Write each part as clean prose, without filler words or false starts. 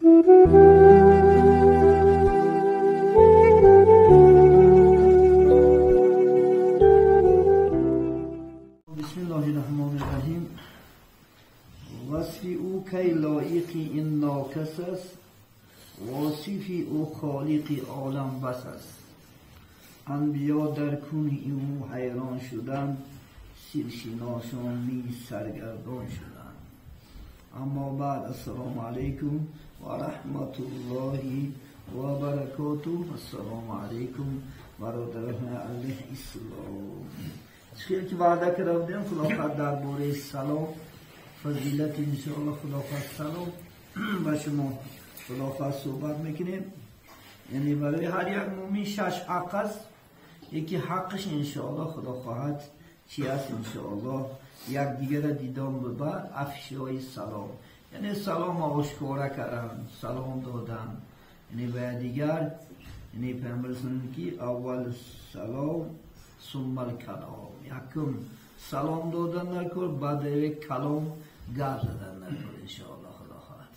بسم الله الرحمن الرحیم. وصفی او کی لایقی این ناکس است، واصفی او خالقی عالم بس است. انبیا در کنه او حیران شدند، سرشناسان نیز سرگردان شدند. اما بعد، السلام علیکم و رحمت الله و برکاته. السلام علیکم برادران علیه اسلام. خیلی که وعده کرده بودیم خداوند درباره سلام فضیلت انشاءالله خداوند سلام و شما خداوند صحبت میکنیم. یعنی برای هر یک مومن 6 حق است. یکی حقش انشاءالله خداوند چی است؟ انشاءالله یک دیگر را دیدن به بعد افشای سلام، یعنی سلام آشکار کردن، سلام دادن. یعنی به دیگر، یعنی پیامبر که اول سلام ثم الکلام، یکم سلام دادن در کار، بعد یک کلام گپ زدن در کار انشاءالله خدا خواهد.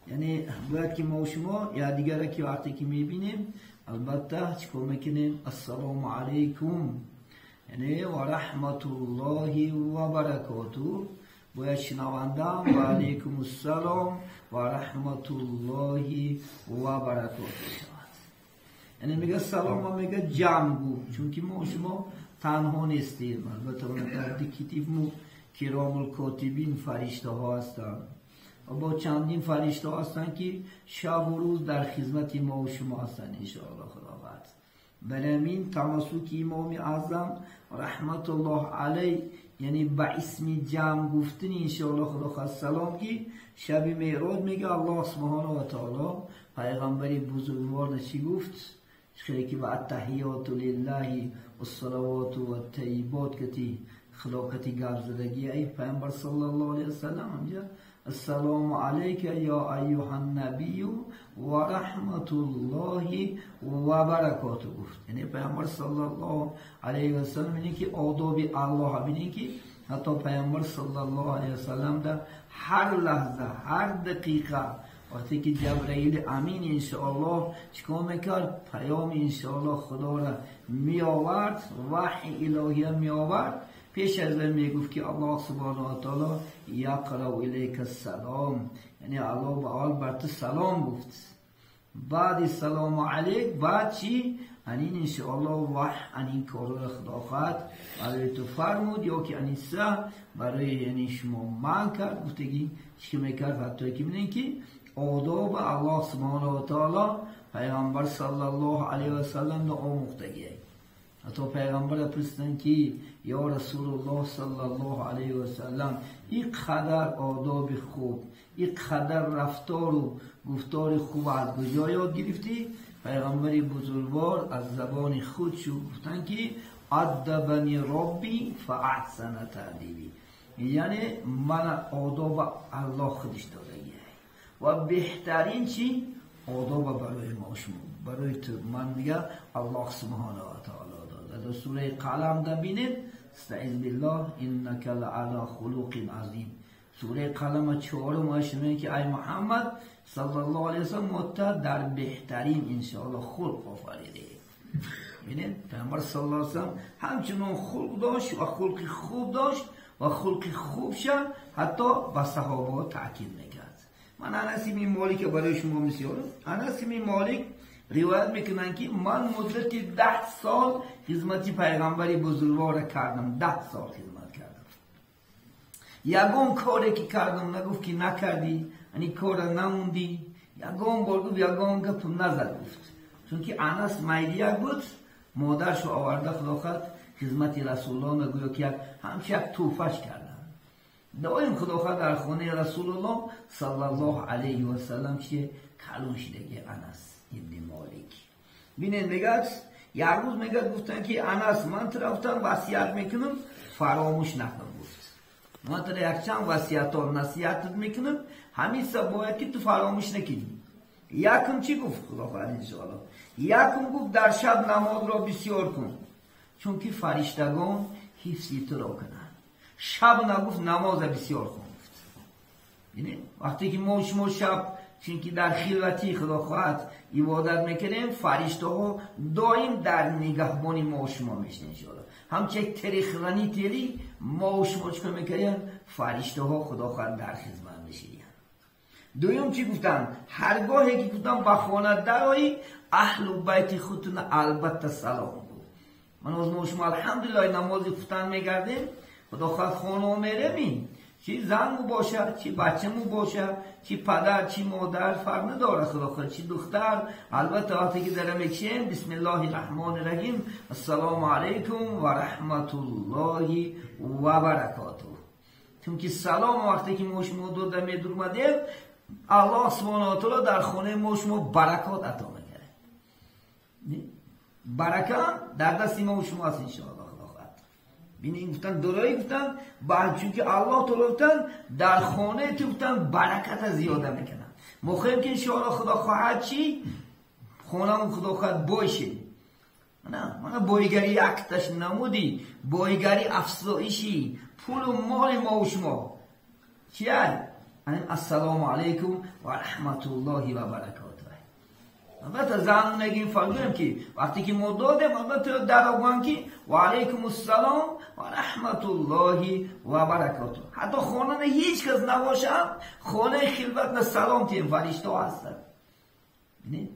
یعنی باید که ما و شما یا دیگر که وقتی که میبینیم البته چیکار میکنیم؟ السلام علیکم یعنی و رحمت الله و برکاته. باید شنوندم و علیکم السلام و رحمت الله و برکاته شود. یعنی میگه سلام و میگه جمع گو، چون که ما شما تنها نیستیم. البته در کتیب مو کرام الکاتبین فرشته ها هستند و با چندین فرشته ها هستند که شب و روز در خدمت ما و شما هستند انشاءالله خداوند. بنابراین تمسک امام اعظم رحمت الله علیه، یعنی با اسم جمع گفتن انشاءالله خداوند سلام که شب معراج میگه الله سبحانه و تعالی پیغمبری بزرگوار چی گفت؟ خیلی که با التحیات لله و الصلوات و الطیبات کتی خلاقتی گرد زدگی ای پیغمبر صلی الله علیه وسلم همجا السلام علیک یا ایها النبی و رحمت الله و برکاته گفت. یعنی پیغمبر صلی الله علیه وسلم اینه که آداب الله همینه که حتی پیغمبر صلی الله علیه وسلم در هر لحظه هر دقیقه وقتی که جبرائیل امین انشاءالله چیکار میکرد؟ پیام انشاءالله خدا را می آورد، وحی الهی می آورد. پیش از این میگفت که الله سبحانه و تعالی یقرأ الیک السلام، یعنی الله به اول بر تو سلام گفت، بعد سلام علیک، بعد چی؟ انین انشاءالله وحی انین کار را خدا خواهد برای تو فرمود، یا که انین سه برای یعنی شما من کرد. گفتگی چی میکرد؟ حتی که میدین که آداب الله سبحانه و تعالی پیغمبر صلی الله علیه و سلم را آموختگی. حتی پیغمبر پرسیدن که یا رسول الله صلی الله علیه و سلم این قدر آداب خوب، این قدر رفتار و گفتار خوب از کجا یاد گرفتی؟ پیغمبر بزرگوار از زبان خودشو گفتن که ادبنی ربی فاحسن تأدیبی، یعنی من آداب الله خودش دادگی و بهترین چی؟ آداب برای ما شما، برای تو من میگه الله سبحانه و تعالی داده. در سوره قلم دا بینید استعیذ بالله انک لعلی خلق عظیم. سوره قلم 4 میگه که ای محمد صلی الله علیه و سلم مت در بهترین انشاءالله خلق آفریده. ببینید پیامبر صلی الله علیه و سلم همچنان خلق داشت و خلق خوب داشت و خلق خوب شد حتی با صحابه تاکید میکرد. من انس بن مالک برای شما میسیارم. انس بن مالک روایت میکنن که من مدت 10 سال خدمت پیغمبر بزرگوار کردم. 10 سال خدمت کردم. یگان کاری که کردم نگفت که نکردی، یعنی کار نموندی. یگان بار گفت، یگان گفت نزد گفت. چون که انس میلیک بود، مادرشو آورده خدا خواهد خدمت رسول الله نگویا که همچه یک توفش کردن. دائم خدا خواهد در خانه رسول الله صلی الله علیه و سلم چیه کلون شدگی انس ابن مالک. بینید میگه یک روز میگه گفتن که انس من رفتم وصیت میکنم فراموش نکن. گفت من تر یک چند وصیت ها نصیحت میکنم همین سب باید که تو فراموش نکنی. یکم چی گفت خدا خواهد انشاءالله؟ یکم گفت در شب نماز را بسیار کن چون که فرشتگان حفظی تو را کنن. شب نگفت نماز بسیار کن. گفت یعنی وقتی که ما شما شب چون که در خلوتی خدا خواهد عبادت میکنیم، فرشته ها دائم در نگهبانی ما و شما میشن انشاءالله. همچه تریخرانی تیری ما و شما چکا میکنیم، فرشته ها خدا خواهد در خدمت میشین. دویم چی گفتم؟ هرگاهی که گفتم با خانه درایی اهل و بیت خودتون البته سلام بود. من از ما شما الحمدلله نمازی گفتن میگردیم، خدا خواهد خانه میرمیم، چی زن مو باشه، چی بچه مو باشه، چی پدر، چی مادر، فرق نداره خدا خواهد، چی دختر. البته وقتی که داره میکشیم بسم الله الرحمن الرحیم، السلام علیکم و رحمت الله و برکاته. چون که سلام وقتی که ما شما دو دمی درمدیم، الله سبحانه و تعالی در خانه ما شما برکات عطا میکنه. برکات در دست ما و شما هست انشاءالله. خدا خواهد ببینید گفتن دورایی گفتن بعد چون که الله تعالی گفتن در خانه تو گفتن برکت زیاده میکنن. مخیم که انشاءالله خدا خواهد چی خانه خدا خواهد باشه. نه من بایگری اکتش نمودی، بایگری افزایشی پول و مال ما و شما چیه؟ السلام علیکم و رحمت الله و برکاته. البته زن نگیم فرمودیم که وقتی که ما دادیم البته در آوان که و علیکم السلام و رحمت الله و برکاته. حتی خانه هیچ کس نباشم، خانه خلوت نه سلام تیم فرشته ها هستن. بینید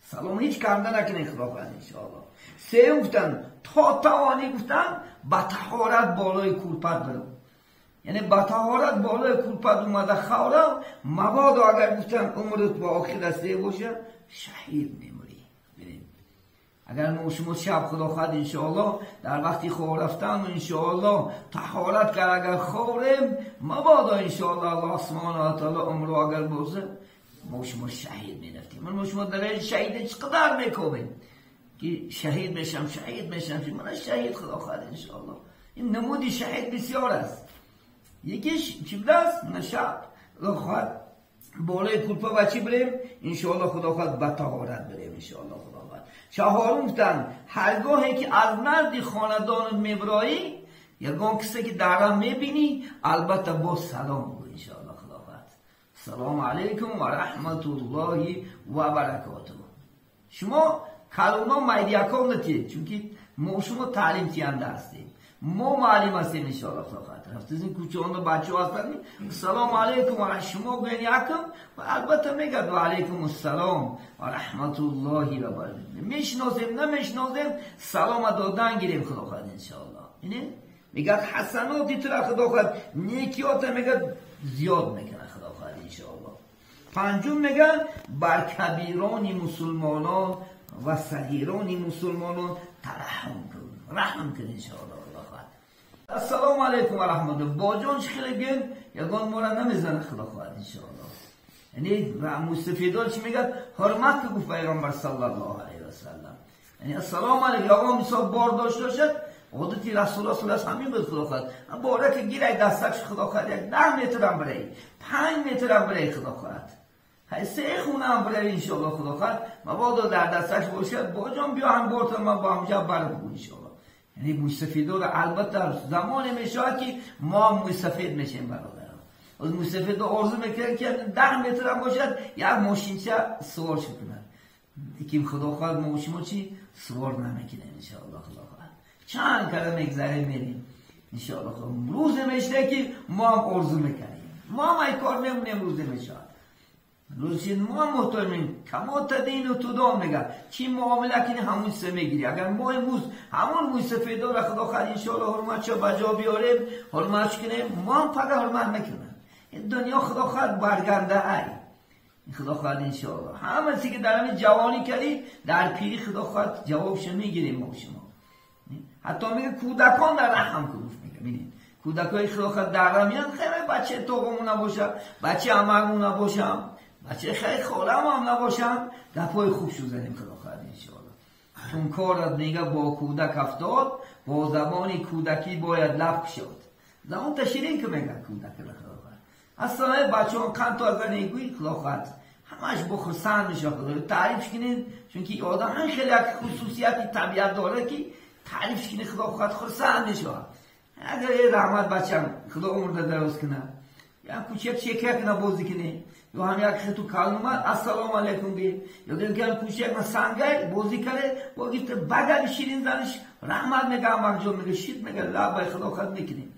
سلام هیچ کنده نکنه خدا خواهد انشاءالله. سه گفتن تا توانی گفتن با طهارت بالای کولپت برو. یعنی با طهارت بالای کولپت اومده خوره، مبادا اگر گفتن عمرت با آخر دسته باشه شهید میموری. ببینید اگر ما شما شب خدا خواهد انشاءالله در وقتی خواب رفتن و انشاءالله طهارت کرد اگر خوریم، مبادا انشاءالله الله سبحانه و تعالی عمر اگر بوزه ما شما شهید میرفتیم. ما شما در شهید چقدر میکنیم که شهید میشم شهید میشم، من شهید خدا خواهد انشاءالله. این نمودی شهید بسیار است. یکیش چی بودست؟ نشب خدا خواهد بالای کلپا و چی بریم؟ انشاءالله خدا خواهد به طهارت بریم انشاءالله خدا خواهد. چهارم گفتن هرگاهی که از مرد خاندان میبرایی یگان کسی که درم میبینی البته با سلام بود انشاءالله خدا خواهد. سلام علیکم و رحمت الله و برکاته. شما کلونا میدیکام نتید چون که ما شما تعلیم تینده هستیم، ما معلم هستیم انشاءالله خدا خواهد. رفت از این کوچه ها بچه ها هستن السلام علیکم و شما گوین یکم و البته میگد و علیکم السلام و رحمت الله و برکاته. میشناسیم نمیشناسیم سلام دادن گیریم خدا خواهد انشاءالله. اینه میگد حسناتی تو را خدا خواهد، نیکیات میگد زیاد میکنه خدا خواهد انشاءالله. پنجم میگن بر کبیران مسلمانان و صغیران مسلمانان ترحم کن، رحم کن انشاءالله. السلام علیکم و رحمت الله. با جانش خیلی بین یگان ما را نمیزنه خدا خواهد انشاءالله. یعنی مستفیدان چی میگد؟ حرمت که گفت پیغمبر صلی الله علیه و سلم. یعنی السلام علیکم یگان مثال بار داشت باشد عادتی رسول الله صلی الله علیه و همین بود خدا خواهد. باره که گیره دستکش خدا خواهد یک 10 متر هم برای 5 متر هم برای خدا خواهد. های 3 خونه هم برای انشاءالله خدا خواهد. مبادا در دستکش باشد با جان بیا هم بارتر من با همجا برم انشاءالله. یعنی مستفیدان البته زمان میشود که ما مستفید میشیم برادران. از مستفیدان آرزو میکنن که 10 متر هم باشد یک ماشینچه سوار شکنن. یکی خدا خواهد ما شما چی سوار نمیکنن انشاءالله خدا خواهد. چند کلمه میگذره میریم انشاءالله خدا. روز میشه که ما هم آرزو میکنیم، ما هم ای کار میمونیم روز میشود. روزی ما محترمیم کما تدین و تدام میگه چی معامله کنی همون سه میگیری. اگر ما امروز همون موی سفیدا را خدا خواهد انشاءالله حرمت چه بجا بیاریم حرمتش کنیم، ما هم فقط حرمت میکنن. این دنیا خدا خواهد برگرده ای خدا خواهد انشاءالله. همه چیزی که در همین جوانی کردی در پیری خدا خواهد جوابش میگیریم ما شما. حتی میگه کودکان در رحم کنوف میگه. ببینید کودکای خدا خواهد در میان خیلی بچه توقمون نباشه، بچه عمرمون نباشه، بچه خیلی خالم هم نباشم دفعه خوب شو زنیم خدا خواهد انشاءالله. چون کارت میگه با کودک افتاد با زبان کودکی باید لب شد. زمان تشریح که میگه کودک خدا خواهد. اصلا بچه هم کن تو از نیگوی خدا خواهد همش بخرسند میشه خدا تعریف کنید. چون که آدم هم خیلی خصوصیتی طبیعت داره که تعریف کنید خدا خواهد خرسند میشه. اگر یه رحمت بچه هم خدا عمر دراز کنه یا کوچک چکه کنه بازی کنه یا هم یک خطو کلمات السلام علیکم بی یا که کوچک سنگای بازی کرده با گفت بغل شیرین زنش رحمت میگه مخجوب میگه شید میگه لبای خدا خد میکنیم.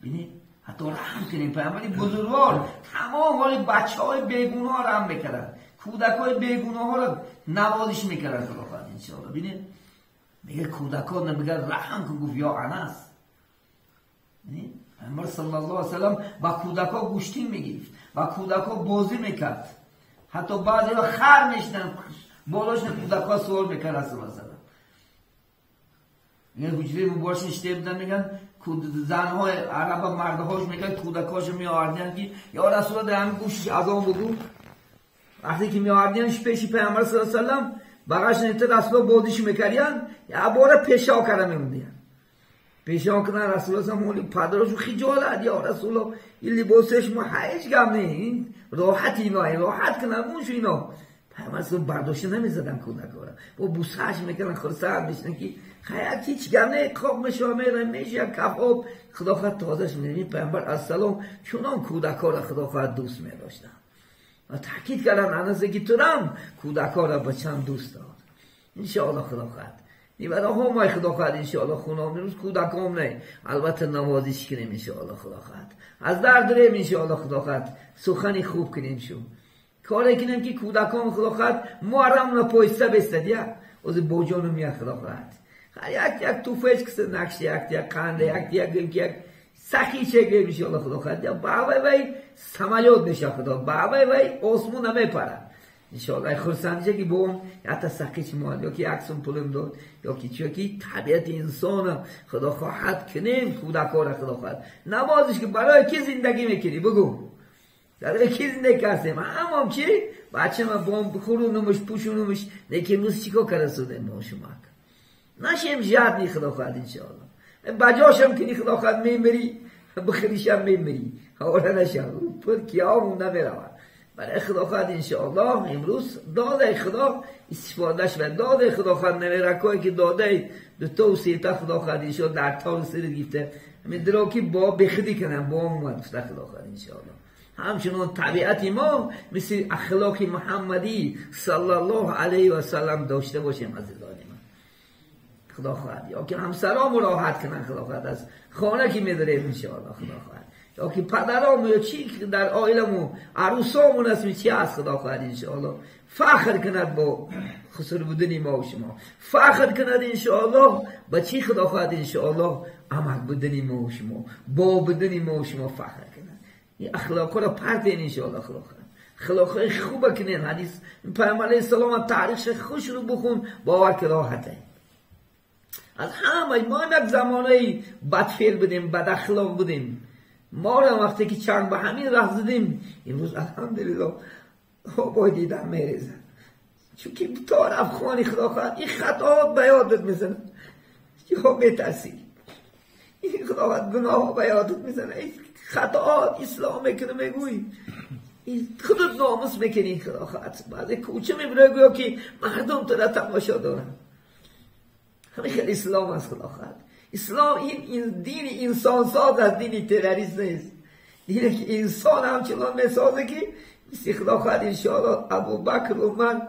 ببینید حتی رحم کنیم. پیامبری بزرگوار تمام حال بچهای بیگناه ها رحم میکردن، کودکای بیگناه ها رو نوازش میکردن خدا خد ان شاء الله. ببینید میگه کودکان میگه رحم کن. گفت یا انس. پیامبر صلی الله علیه و سلم با کودکا گوشتین میگیفت، با کودکا بازی میکرد، حتی بعضی ها خر میشنن بالاش کودکا سوال میکرد رسول الله. میگن حجره مبارش نشته بودن، میگن زنهای عرب و مردهاش میگن کودکاش میآوردن که یا رسول الله در همین گوشش اذان بگو. وقتی که میآوردنش پیش پیامبر صلی الله علیه و سلم بغاش نته رسول الله بازیش میکردن یا باره پیشا کرده میموندن. پیشا کنن رسول الله مولی پدرشو خجالت یا رسول الله این لباسش ما هیچ گم نه، این راحت اینا راحت کنن اونش اینا. پیامبر صلی الله برداشته نمیزدن کودکا را با بوسهش میکنن خرسند میشنن که خیلی هیچ گم نه خواب میشه میشه کفاب خدا خواهد تازهش میدونی. پیامبر السلام چونان کودکا را خدا خواهد دوست میداشتن و تاکید کردن انسه که ترم کودکا را بچم دوست داد. انشاءالله خدا خواهد نیبرا ها مای خدا خواهد انشاءالله خونام نیروز کودکام نه البته نوازش کنیم انشاءالله خدا خواهد از درد ریم انشاءالله خدا خواهد سخنی خوب کنیم شو کاری کنیم که کودکام خدا خواهد محرم نپایسته بستدیا از بوجانو میاد خدا خواهد یک توفیج کسی نقش یک قنده یک سخی چه گیم انشاءالله خدا خواهد یا باوی وی سمالیات میشه خدا باوی وی آسمون نمیپره انشاءالله خرسندیشه که بوم حتی سقیچ مال یا که عکسون پولم داد یا که چیه که طبیعت انسان خدا خواهد کنیم کودکا را خدا خواهد نوازش که برای کی زندگی میکنی بگو برای کی زندگی کردیم همام چی بچه من بوم بخورونمش پوشونمش نیکی امروز چیکار کرده سوده ما شما نشیم جد نی خدا خواهد انشاءالله بجاشم کنی خدا خواهد میمری بخریشم میمری حالا نشم پر کیامون نمیروند برای خدا خواهد انشاءالله امروز داده خدا استفادهش و داده خدا خواهد نمیرکایی که داده دو تا و سیتا خدا خواهد انشاءالله در تا و سیر گیفته همین درا که با بخدی کنم با اومد گفته خدا خواهد انشاءالله همچنان طبیعت ما مثل اخلاق محمدی صلی الله علیه و سلم داشته باشیم عزیزان من خدا خواهد یا که همسرام راحت کنن خدا خواهد از خانه که میداریم انشاءالله خدا خواهد یا که پدرام یا چی در عائلمون عروسامون اسمی چی هست خدا خواهد انشاءالله فخر کند با خسر بودنی ما و شما فخر کند انشاءالله با چی خدا خواهد انشاءالله عمق بودنی ما و شما با بودنی ما و شما فخر کند این اخلاق را پرتین انشاءالله خدا خواهد اخلاق خوب کنین حدیث پیامبر علیه السلام تاریخش خوش رو بخون باور که راحته از همه ما یک زمانه بدفعل بودیم بد اخلاق بودیم ما را وقتی که چند به همین راه زدیم امروز الحمدلله با دیدم میریزن چون که تا افغانی خدا خواهد این خطاات به یادت میزنن یا میترسی این خدا خواهد گناه به یادت میزنن این خطاات اسلام میکنه میگوی این خودت ناموس میکنی خدا خواهد بعضی کوچه میبره گویا که مردم تو را تماشا دارن همین خیلی اسلام است خدا خواهد اسلام این دین انسان ساز از دین تروریست نیست دینه که انسان همچنان میسازه که مثل خدا خواهد انشاءالله ابو بکر و عمر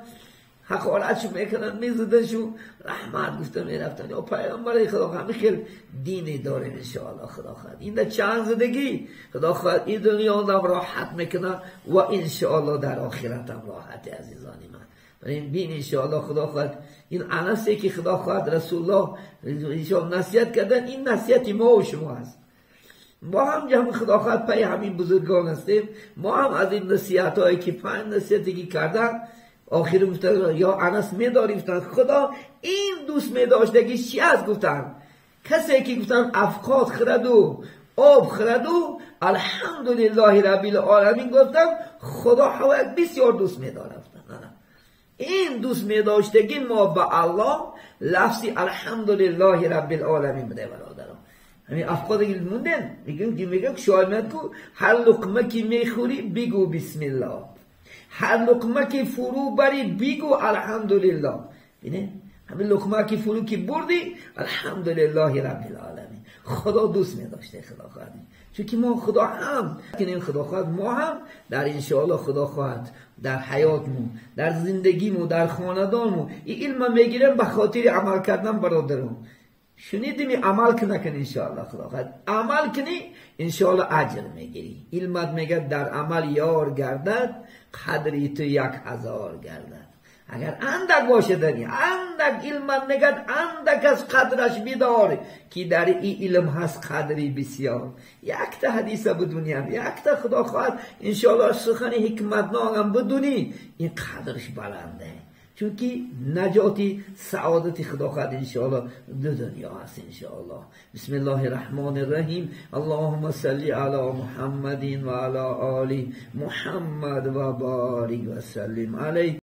حقارتشو میکنن میزدنشو رحمت گفته میرفتن یا پیامبر خدا خواهد خیلی دینی داره انشاءالله خدا خواهد این در چند زندگی خدا خواهد این دنیا هم راحت میکنه و انشاءالله در آخرت هم راحت عزیزانی من این بین انشاءالله خدا خواهد این انسی که خدا خواهد رسول الله نصیحت کردن این نصیحت ما و شما هست ما هم جمع خدا خواهد پای همین بزرگان هستیم ما هم از این نصیحت هایی که 5 نصیحتی که کردن آخر گفتن یا انس میداری گفتن خدا این دوست میداشتگی چی از گفتن کسی که گفتن افقات خردو آب خردو الحمدلله رب العالمین گفتن خدا حوالک بسیار دوست میداره نه این دوست میداشتگی ما با الله لفظی الحمدلله رب العالمین بده برادران همین افقاد که موندن میگم شاید کو هر لقمه که میخوری بگو بسم الله هر لقمه که فرو بری بگو الحمدلله بینه همین لقمه که فلوکی بردی الحمدلله رب العالمین. خدا دوست می‌داشته خدا خواهد، چون که ما خدا هم کنیم، خدا خواهد ما هم در انشاءالله خدا خواهد در حیاتمون، در زندگیمون، در خاندانمون این علم میگیریم به خاطر عمل کردن. برادرم شنیدیم عمل کنه انشاءالله خدا خواهد عمل کنی انشاءالله اجر میگیری. علمت میگه در عمل یار گردد قدری تو 1000 گردد. اگر اندک باشه داری اندک علمت نگد اندک از قدرش بیدار که در این علم هست قدری بسیار. یک تا حدیث بدونیم، یک تا خدا خواهد انشاءالله سخن حکمتناک هم بدونی این قدرش بلنده، چون که نجاتی سعادتی خدا خواهد انشاءالله دو دنیا هست انشاءالله. بسم الله الرحمن الرحیم. اللهم صل علی محمد و علی آل محمد و بارک و سلم علیه.